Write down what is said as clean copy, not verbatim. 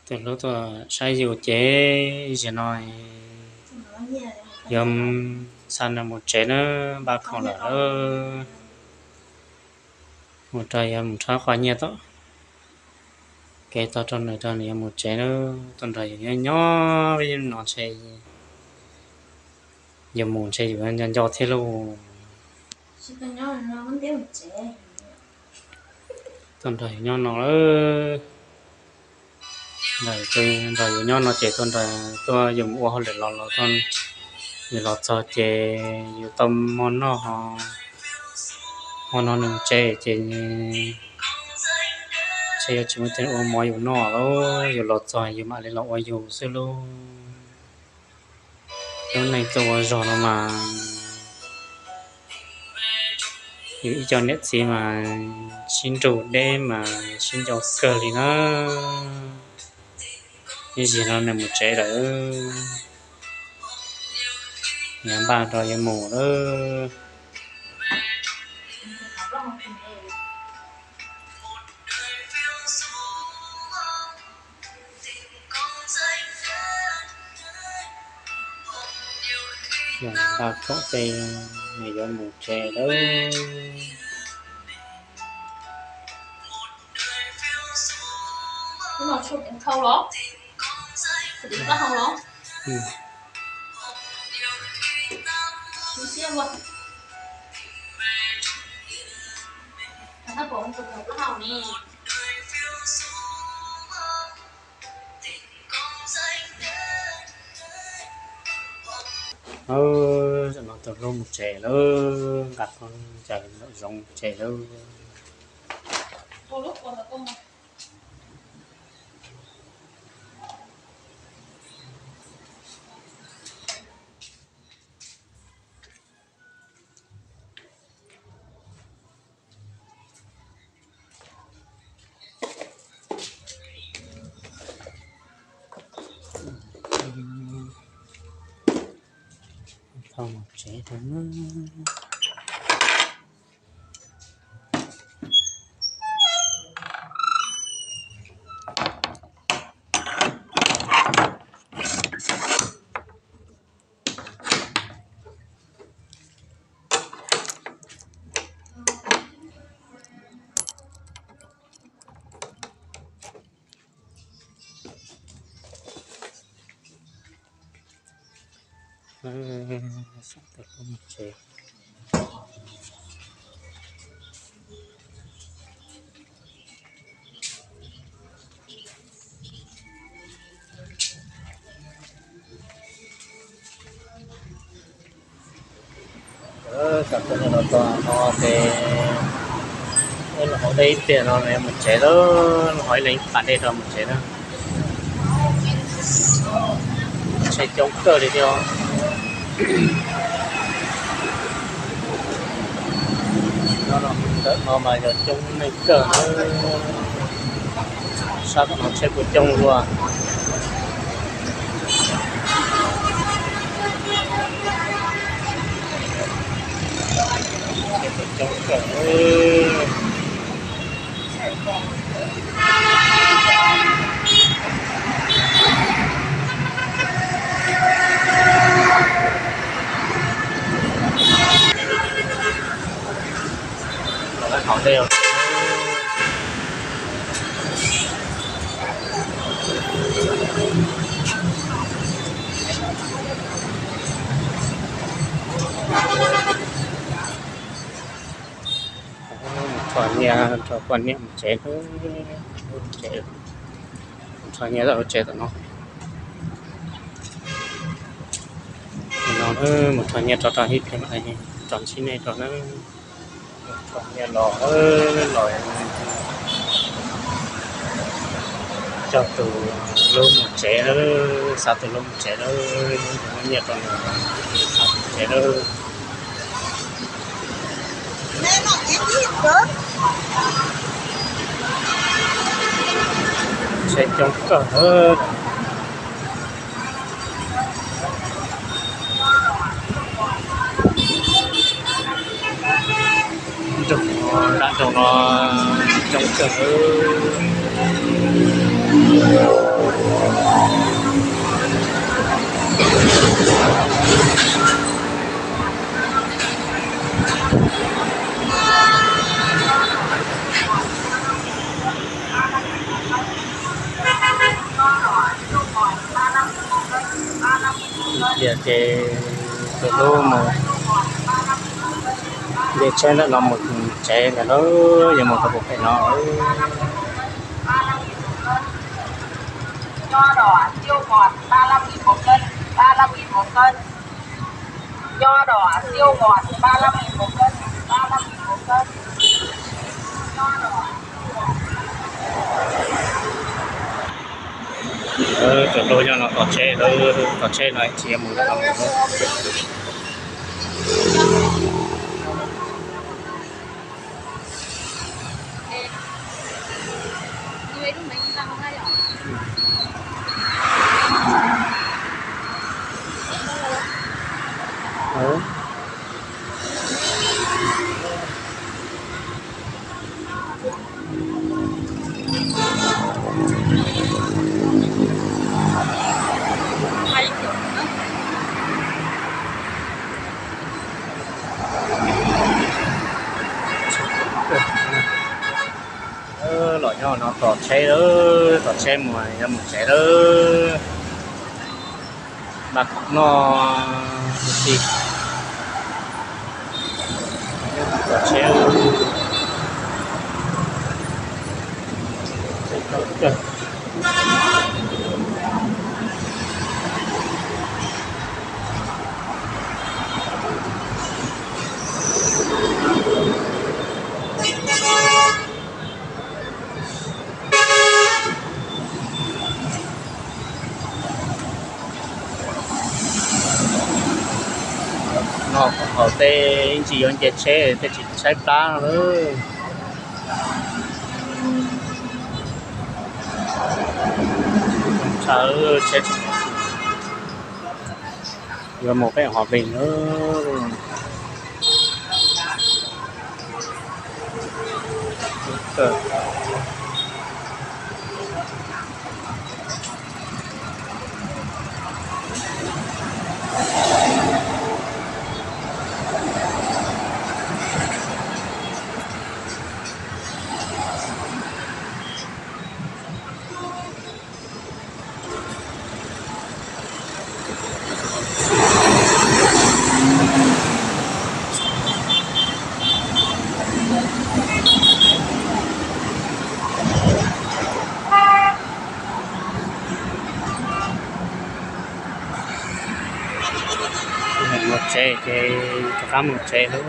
từ lúc tôi sai dù chế chỉ nói yếm san là một chế nó ba con là nó một trái một trái khoai nhẹ đó cái tao trong này tao này một chế nó tao này nhỏ nhỏ bây giờ nó sẽ giờ muốn chế thì anh cho thế luôn tao này nhỏ nó này tôi rồi nhỏ nó chế tao này tôi dùng qua hồi để lọt lọt tao để lọt cho chế nhiều tâm món nó đừng chế chế chế chỉ một tên ôm mồiอยู่nọแล้วอยู่หลอดซอยอยู่มาเลยเราเอาอยู่ซิลูแล้วในตัวจอnó màอยู่cho net gì mà xin chủ đêm mà xin cho cờ thì nó như gì nó là một chế đó nhà ba rồi em mù đó nhà ba có cây này do một trẻ đó nhưng mà chụp đến khâu đó thì đến ta khâu đó chú xem luônถ้าผมฝึกหนูก็เท่านี้nó tập trung một trẻ đó gặp con trẻ nó giống trẻ đó không một trẻ đó sắp tới có một trẻ cảm ơn nó to nó thì nó hỏi đây tiền nó này một trẻ đó nó hỏi lấy bạn đây rồi một trẻ đó sẽ chống cơ đi theo nó mà giờ chống này cờ nó sao nó sẽ của chống luôn chống cờ họ đeo còn nhà cho quan niệm trẻ nó trẻ cho nhà rồi trẻ tụi nó một thời nhà cho hít cái này chọn xin này cho nó chọn nhà lò lò cho từ lúc một trẻ đó sao từ lúc một trẻ đó nhà còn trẻ đó sẽ chống cờ hơn đã trong nó chống cờ giờ cái lô mà để chơi nó một trẻ là nó giờ một cái bộ phải nó nho đỏ siêu ngọt 35.000 một cân, 35.000 một cân. Nho đỏ siêu ngọt 35.000 một cân, 35.000 một cân. Nho đỏ cái lô cho nó có chơi này chỉ em muốn làm thôi. Như vậy thì mấy năm nay rồi. Ừ. Hay kiểu nữa. Loại nhỏ nó có chơi đó có chơi mà em một chơi đó mà nó gì có chơi nó có tê chỉ on chơi tê chỉ sai plá nữa sợ chết rồi một cái hòa bình nữa một xe cái cá một xe nữa